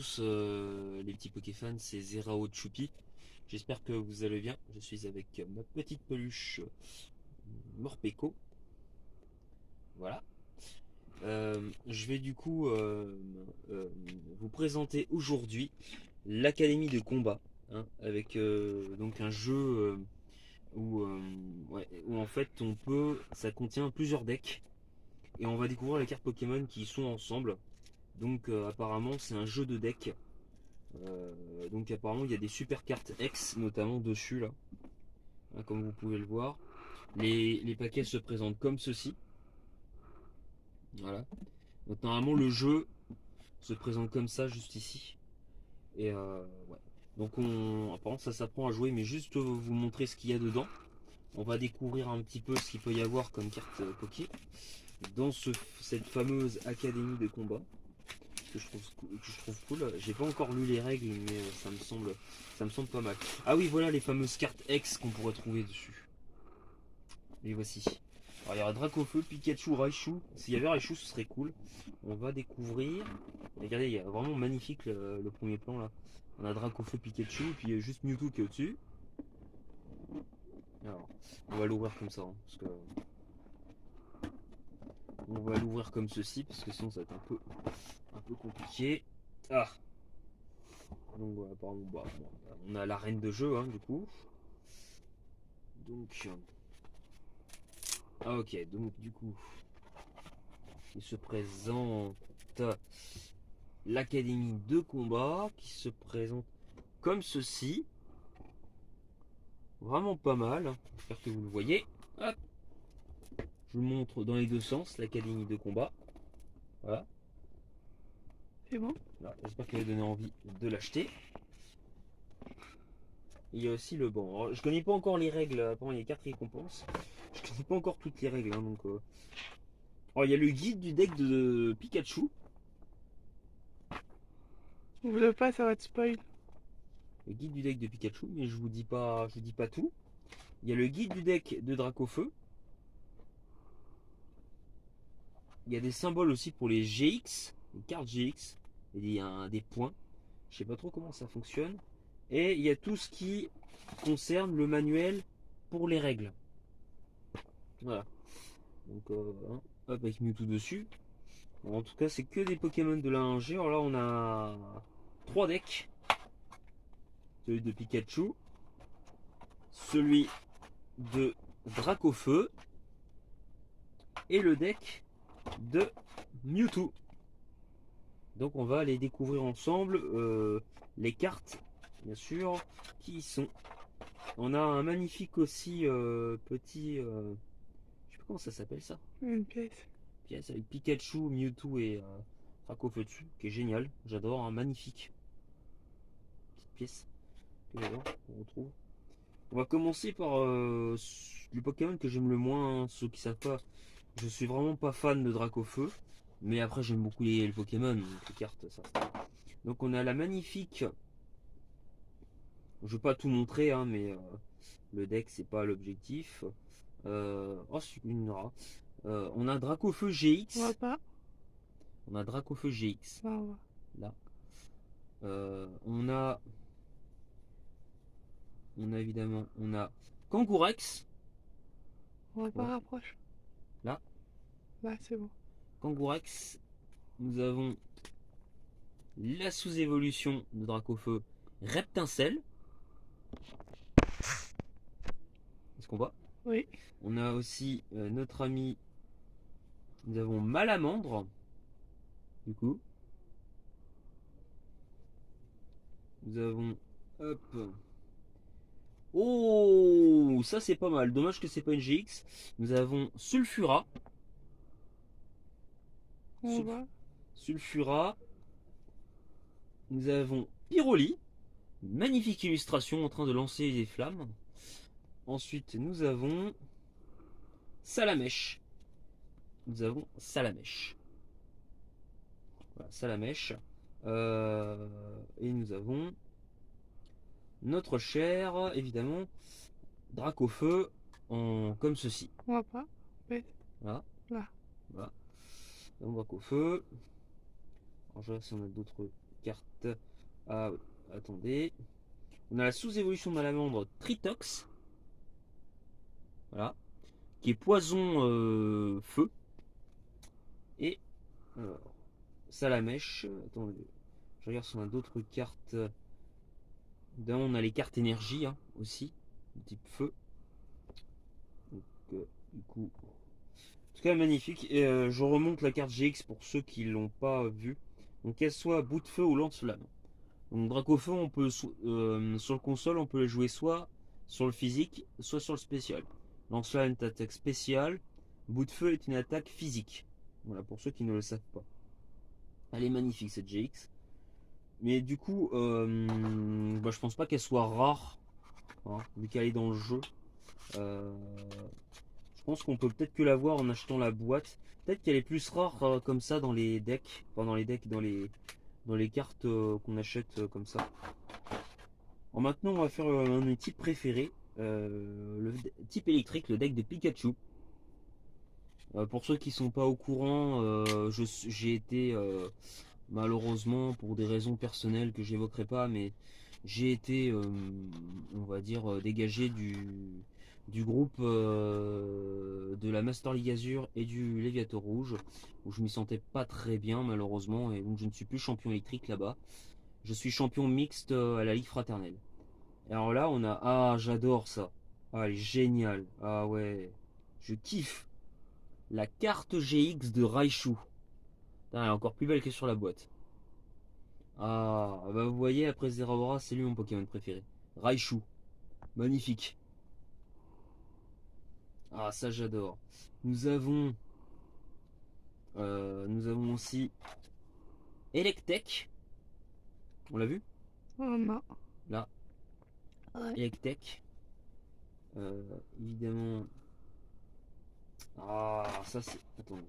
tous les petits Pokéfans, c'est Zerao Choupi. J'espère que vous allez bien. Je suis avec ma petite peluche Morpeko. Voilà. Je vais du coup vous présenter aujourd'hui l'Académie de combat, hein, avec donc un jeu où en fait ça contient plusieurs decks et on va découvrir les cartes Pokémon qui sont ensemble. Donc apparemment c'est un jeu de deck. Donc apparemment il y a des super cartes X notamment dessus là, hein, comme vous pouvez le voir. Les paquets se présentent comme ceci. Voilà. Donc normalement le jeu se présente comme ça juste ici. Et ouais. Donc apparemment ça s'apprend à jouer, mais juste vous montrer ce qu'il y a dedans. On va découvrir un petit peu ce qu'il peut y avoir comme carte Poké dans cette fameuse académie de combat que je trouve cool. J'ai pas encore lu les règles, mais ça me semble pas mal. Ah oui, voilà les fameuses cartes X qu'on pourrait trouver dessus. Les voici. Alors il y aura Dracofeu, Pikachu, Raichu. S'il y avait Raichu, ce serait cool. On va découvrir. Regardez, il y a vraiment magnifique le premier plan là. On a Dracofeu, Pikachu, et puis il y a juste Mewtwo qui est au-dessus. Alors, on va l'ouvrir comme ça, hein, parce que on va l'ouvrir comme ceci, parce que sinon ça va être un peu compliqué. Ah. Donc voilà, apparemment, on a l'arène de jeu, hein, du coup. Donc, ah ok, donc du coup, il se présente l'académie de combat qui se présente comme ceci. Vraiment pas mal, hein. J'espère que vous le voyez. Hop. Je vous montre dans les deux sens l'académie de combat. Voilà. C'est bon? Voilà. J'espère qu'elle va donner envie de l'acheter. Il y a aussi le banc. Alors, je connais pas encore les règles. Apparemment, il y a 4 récompenses. Je connais pas encore toutes les règles, hein, donc. Alors, il y a le guide du deck de Pikachu. Ouvre pas, ça va te spoil. Le guide du deck de Pikachu, mais je vous dis pas tout. Il y a le guide du deck de Dracofeu. Il y a des symboles aussi pour les GX, les cartes GX. Il y a des points. Je sais pas trop comment ça fonctionne. Et il y a tout ce qui concerne le manuel pour les règles. Voilà. Donc, hein, hop, avec Mewtwo dessus. Bon, en tout cas, c'est que des Pokémon de la 1G. Alors là, on a 3 decks. Celui de Pikachu, celui de Dracofeu et le deck de Mewtwo. Donc on va aller découvrir ensemble les cartes, bien sûr, qui y sont. On a un magnifique aussi petit, je sais pas comment ça s'appelle ça, Une pièce. pièce avec Pikachu, Mewtwo et Dracofeu dessus, qui est génial. J'adore, un magnifique petite pièce que j'adore, qu'on retrouve. On va commencer par le Pokémon que j'aime le moins, hein. Ceux qui savent pas, je suis vraiment pas fan de Dracofeu, mais après j'aime beaucoup les Pokémon, donc les cartes, ça. Donc on a la magnifique. Je vais pas tout montrer, hein, mais le deck c'est pas l'objectif. Oh, c'est une rare. On a Dracofeu On voit GX. pas? On a Dracofeu GX. Bah, on voit. Là. On a évidemment, on a Kangourex. On voit pas, Voilà. rapproche. Là. Bah, c'est bon. Kangourex. Nous avons la sous-évolution de Dracofeu Reptincelle. Est-ce qu'on voit? Oui. On a aussi notre ami. Nous avons Malamandre. Du coup. Nous avons. Hop. Oh, ça c'est pas mal. Dommage que c'est pas une GX. Nous avons Sulfura. On voit. Sulfura. Nous avons Pyroli. Une magnifique illustration en train de lancer des flammes. Ensuite, nous avons Salamèche. Nous avons Salamèche. Voilà, Salamèche. Et nous avons notre cher, évidemment, Dracofeu en comme ceci. On voit pas. Oui. Voilà. Là. Voilà. Donc Dracofeu. Alors je regarde si on a d'autres carte. Ah oui, attendez. On a la sous-évolution de Malamandre Tritox. Voilà. Qui est poison feu. Et alors, Salamèche. Attendez. Je regarde si on a d'autres cartes. Là, on a les cartes énergie hein, aussi. De type feu. Donc, du coup. En tout cas, magnifique. Et je remonte la carte GX pour ceux qui l'ont pas vue. Donc, qu'elle soit bout de feu ou lance-flamme. Donc, Dracofeu, on peut sur le console, on peut le jouer soit sur le physique, soit sur le spécial. Lance-flamme est une attaque spéciale. Bout de feu est une attaque physique. Voilà, pour ceux qui ne le savent pas. Elle est magnifique cette GX. Mais du coup, je pense pas qu'elle soit rare. Hein, vu qu'elle est dans le jeu. Je pense qu'on peut peut-être que la voir en achetant la boîte. Peut-être qu'elle est plus rare comme ça dans les decks. Enfin dans les decks, dans les cartes qu'on achète comme ça. Alors maintenant on va faire un de mes types préférés. Le type électrique, le deck de Pikachu. Pour ceux qui sont pas au courant, j'ai été malheureusement pour des raisons personnelles que j'évoquerai pas, mais j'ai été, on va dire, dégagé du groupe de la Master League Azur et du Léviator Rouge, où je m'y sentais pas très bien malheureusement, et donc je ne suis plus champion électrique là-bas. Je suis champion mixte à la Ligue Fraternelle. Et alors là, on a... Ah, j'adore ça. Ah, elle est géniale. Ah ouais, je kiffe. La carte GX de Raichu. Putain, elle est encore plus belle que sur la boîte. Ah, bah vous voyez, après Zeraora, c'est lui mon Pokémon préféré. Raichu. Magnifique. Ah, ça j'adore. Nous avons... nous avons aussi... Electek. On l'a vu? Oh non. Là, Ouais. Electek. Évidemment... Ah, ça c'est... Attendez.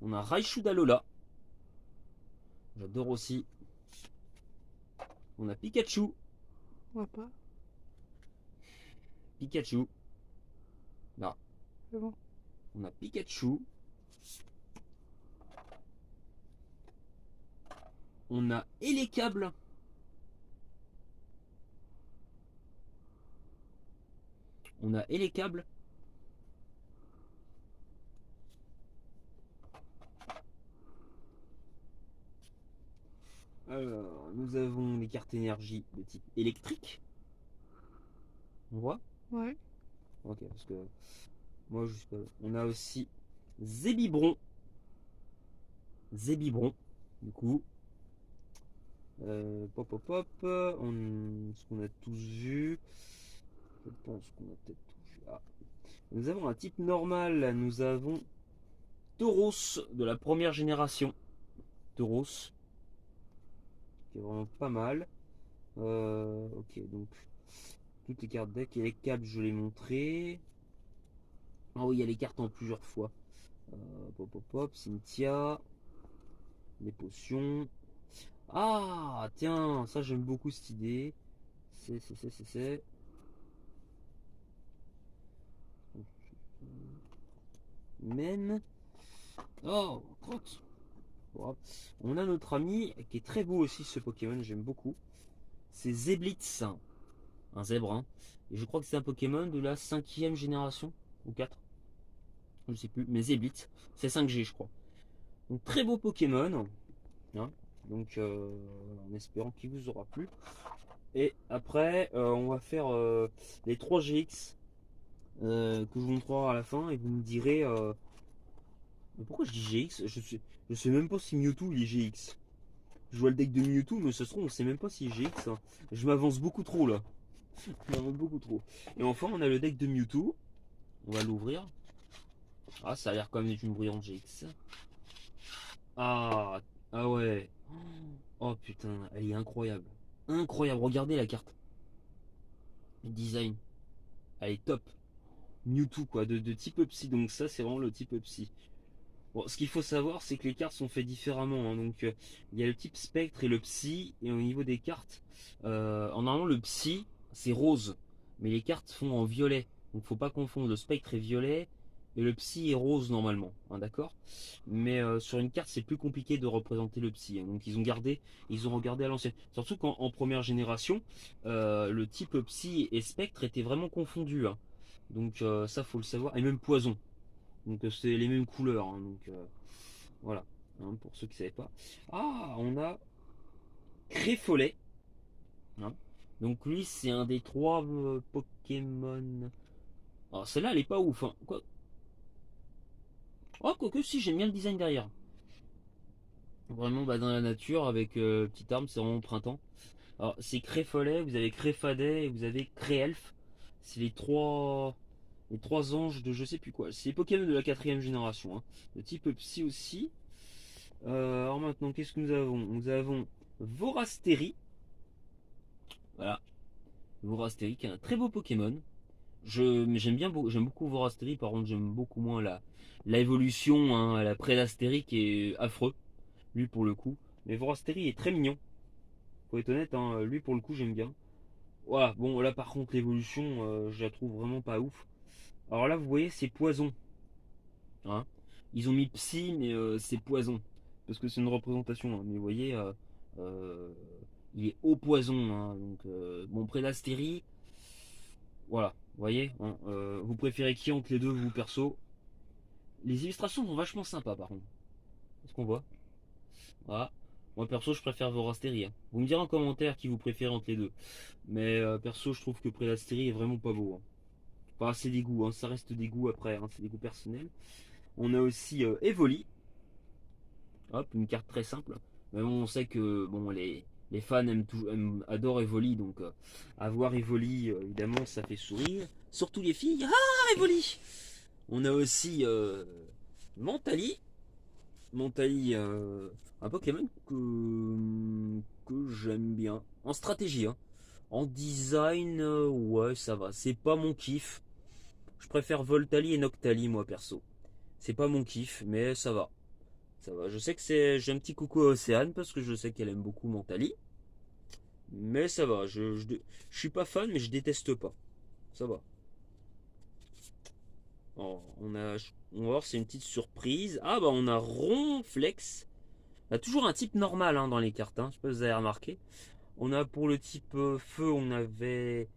On a Raichu d'Alola. J'adore aussi. On a Pikachu. On va pas. Pikachu. Là, C'est bon. on a Pikachu. On a Elekable. On a Elekable. Alors, nous avons les cartes énergie de type électrique. On voit? Ouais. Ok, parce que moi, je sais pas. On a aussi Zébibron. Zébibron, du coup. Pop, pop, pop. Ce qu'on a tous vu. Je pense qu'on a peut-être tout vu. Ah. Nous avons un type normal. Nous avons Tauros de la première génération. Tauros. Qui est vraiment pas mal. Ok, donc toutes les cartes deck et les câbles, je l'ai montré. Ah oui, il y a les cartes en plusieurs fois. Pop, pop, pop, Cynthia. Les potions. Ah, tiens, ça j'aime beaucoup cette idée. C'est. Même. Oh, crotte. Voilà. On a notre ami qui est très beau aussi ce Pokémon, j'aime beaucoup. C'est Zeblitz, un zèbre. Hein. Et je crois que c'est un Pokémon de la 5e génération ou 4. Je sais plus, mais Zeblitz, c'est 5G je crois. Donc très beau Pokémon. Hein. Donc en espérant qu'il vous aura plu. Et après on va faire les 3 GX que je vous montrerai à la fin et vous me direz mais pourquoi je dis GX, je sais même pas si Mewtwo il est GX. Je vois le deck de Mewtwo mais ça se trouve on sait même pas s'il est GX. Hein. Je m'avance beaucoup trop là. Je m'avance beaucoup trop. Et enfin on a le deck de Mewtwo. On va l'ouvrir. Ah ça a l'air quand même d'être une brillante GX. Ah, ah ouais. Oh putain, elle est incroyable. Incroyable, regardez la carte. Le design, elle est top. Mewtwo quoi, de type Psy, donc ça c'est vraiment le type Psy. Bon, ce qu'il faut savoir c'est que les cartes sont faites différemment. Hein. Donc il y a le type Spectre et le Psy, et au niveau des cartes, normalement le Psy c'est rose, mais les cartes font en violet. Donc faut pas confondre, le Spectre est violet, et le psy est rose normalement, hein, d'accord? Mais sur une carte, c'est plus compliqué de représenter le psy, hein. Donc ils ont regardé à l'ancienne. Surtout qu'en première génération, le type psy et spectre étaient vraiment confondus, hein. Donc ça, faut le savoir. Et même poison. Donc c'est les mêmes couleurs, hein. Donc voilà, hein, pour ceux qui ne savaient pas. Ah, on a Créfolet, hein. Donc lui, c'est un des trois Pokémon. Alors celle-là, elle est pas ouf, hein. Quoi. Oh, quoique si, j'aime bien le design derrière. Vraiment bah, dans la nature, avec petite arme, c'est vraiment printemps. Alors c'est Créfolet, vous avez Créfadet et vous avez Créelfe. C'est les trois anges de je sais plus quoi. C'est les Pokémon de la quatrième génération, hein. De type Psy aussi. Alors maintenant, qu'est-ce que nous avons? Nous avons Vorastéry. Voilà, Vorastéry qui est un très beau Pokémon. J'aime beaucoup Vorastéry, par contre j'aime beaucoup moins la évolution, hein, la Prédastéry qui est affreux, lui pour le coup. Mais Vorastéry est très mignon, faut être honnête, hein, lui pour le coup j'aime bien. Voilà, bon là par contre l'évolution, je la trouve vraiment pas ouf. Alors là vous voyez c'est poison, hein. Ils ont mis psy mais c'est poison, parce que c'est une représentation, hein. Mais vous voyez, euh, il est au poison, hein. Donc bon Prédastéry, voilà, vous voyez, hein, vous préférez qui entre les deux, vous perso? Les illustrations sont vachement sympas par contre. Est-ce qu'on voit? Voilà. Moi perso, je préfère Vorastéry, hein. Vous me direz en commentaire qui vous préférez entre les deux. Mais perso, je trouve que Prédastéry est vraiment pas beau, hein. Enfin, c'est des goûts, hein. Ça reste des goûts après, hein. C'est des goûts personnels. On a aussi Evoli. Hop, une carte très simple. Mais bon, on sait que bon, les fans adorent Evoli, donc avoir Evoli, évidemment, ça fait sourire. Surtout les filles. Ah, Evoli! On a aussi Mentali. Mentali, un Pokémon que j'aime bien. En stratégie, hein. En design, ouais, ça va. C'est pas mon kiff. Je préfère Voltali et Noctali, moi, perso. C'est pas mon kiff, mais ça va. Ça va. Je sais que j'ai un petit coucou à Océane parce que je sais qu'elle aime beaucoup Mentali. Mais ça va. Je suis pas fan, mais je déteste pas. Ça va. Oh, on va voir, c'est une petite surprise. Ah bah on a Ronflex. On a toujours un type normal, hein, dans les cartes, hein. Je sais pas si vous avez remarqué. On a pour le type feu, on avait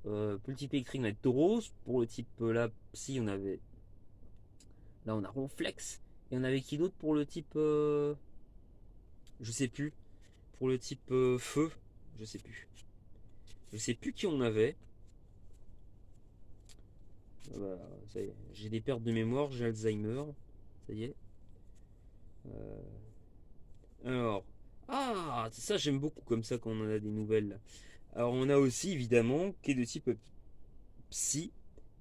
pour le type électrique, on avait Tauros. Pour le type là, psy, on avait. Là, on a Ronflex. Et on avait qui d'autre pour le type. Je sais plus. Pour le type feu, je sais plus. Je sais plus qui on avait. Ah bah, ça y est. J'ai des pertes de mémoire, j'ai Alzheimer. Ça y est. Euh, Alors. Ah, ça j'aime beaucoup comme ça quand on en a des nouvelles. Alors on a aussi évidemment qui est de type Psy,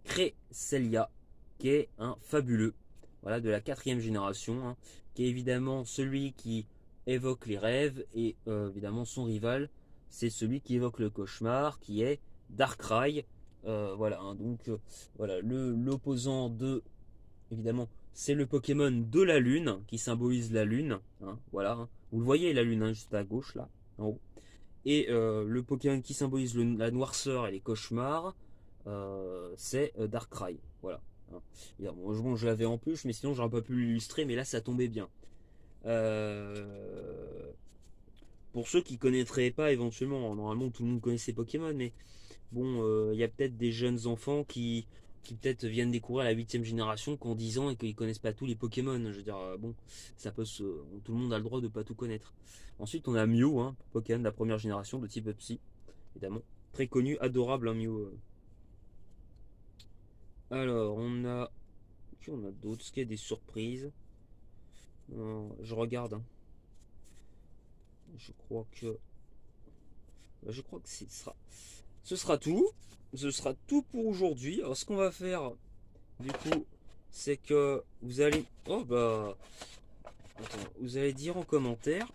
Cresselia, qui est un fabuleux, voilà, de la quatrième génération, hein, qui est évidemment celui qui évoque les rêves, et évidemment son rival, c'est celui qui évoque le cauchemar, qui est Darkrai. Voilà, hein, donc voilà, l'opposant de, évidemment, c'est le Pokémon de la Lune, qui symbolise la Lune, hein, voilà, hein. Vous le voyez la Lune, hein, juste à gauche là, en haut. Et le Pokémon qui symbolise la noirceur et les cauchemars, c'est Darkrai. Voilà, hein. Bon, je l'avais en plus, mais sinon j'aurais pas pu l'illustrer, mais là ça tombait bien. Euh, pour ceux qui connaîtraient pas éventuellement, normalement tout le monde connaît ces Pokémon, mais bon, il y a peut-être des jeunes enfants qui peut-être viennent découvrir la huitième génération qu'en 10 ans et qu'ils connaissent pas tous les Pokémon. Je veux dire, bon, tout le monde a le droit de pas tout connaître. Ensuite, on a Mew, hein, Pokémon de la première génération de type Psy, évidemment. Très connu, adorable, hein, Mew. Alors, on a. Qui on a d'autres? Est-ce qu'il y a des surprises? Je regarde, hein. Je crois que. Je crois que ce sera tout. Ce sera tout pour aujourd'hui. Alors, ce qu'on va faire, du coup, c'est que vous allez. Oh bah. Attends, vous allez dire en commentaire.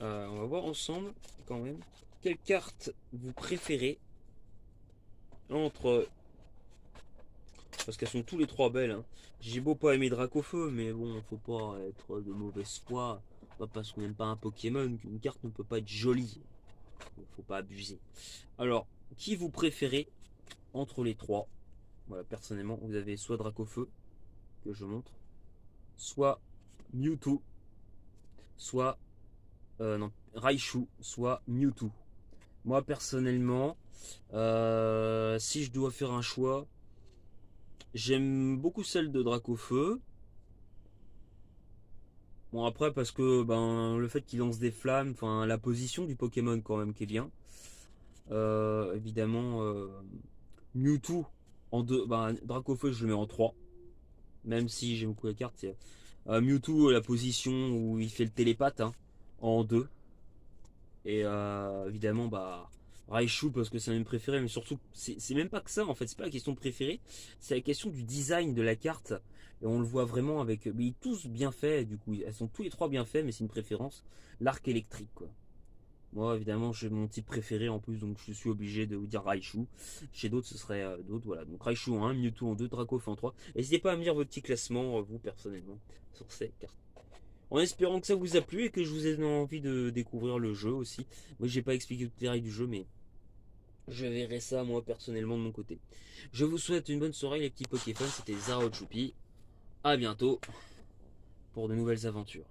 On va voir ensemble, quand même, quelle carte vous préférez entre. Parce qu'elles sont tous les trois belles, hein. J'ai beau pas aimer Dracofeu, mais bon, faut pas être de mauvaise foi. Pas parce qu'on n'aime pas un Pokémon qu'une carte ne peut pas être jolie. Faut pas abuser. Alors, qui vous préférez entre les trois? Voilà, personnellement, vous avez soit Dracofeu, que je montre, soit Mewtwo, soit non, Raichu, soit Mewtwo. Moi, personnellement, si je dois faire un choix, j'aime beaucoup celle de Dracofeu. Bon, après, parce que ben, le fait qu'il lance des flammes, enfin, la position du Pokémon, quand même, qui est bien. Évidemment, Mewtwo en 2, ben, Dracofeu, je le mets en 3. Même si j'aime beaucoup la carte. Mewtwo, la position où il fait le télépathe, hein, en 2. Et évidemment, bah, Raichu parce que c'est un de mes préférés, mais surtout, c'est même pas que ça en fait, c'est pas la question de préféré, c'est la question du design de la carte. Et on le voit vraiment avec. Mais ils tous bien faits, du coup, elles sont tous les trois bien faits, mais c'est une préférence. L'arc électrique, quoi. Moi, évidemment, j'ai mon type préféré en plus, donc je suis obligé de vous dire Raichu. Chez d'autres, ce serait d'autres, voilà. Donc Raichu en 1, Mewtwo en 2, Dracofeu en 3. N'hésitez pas à me dire votre petit classement, vous personnellement, sur ces cartes. En espérant que ça vous a plu et que je vous ai donné envie de découvrir le jeu aussi. Moi, j'ai pas expliqué toutes les règles du jeu, mais je verrai ça moi personnellement de mon côté. Je vous souhaite une bonne soirée les petits Pokéfans. C'était Zara Choupi. À bientôt pour de nouvelles aventures.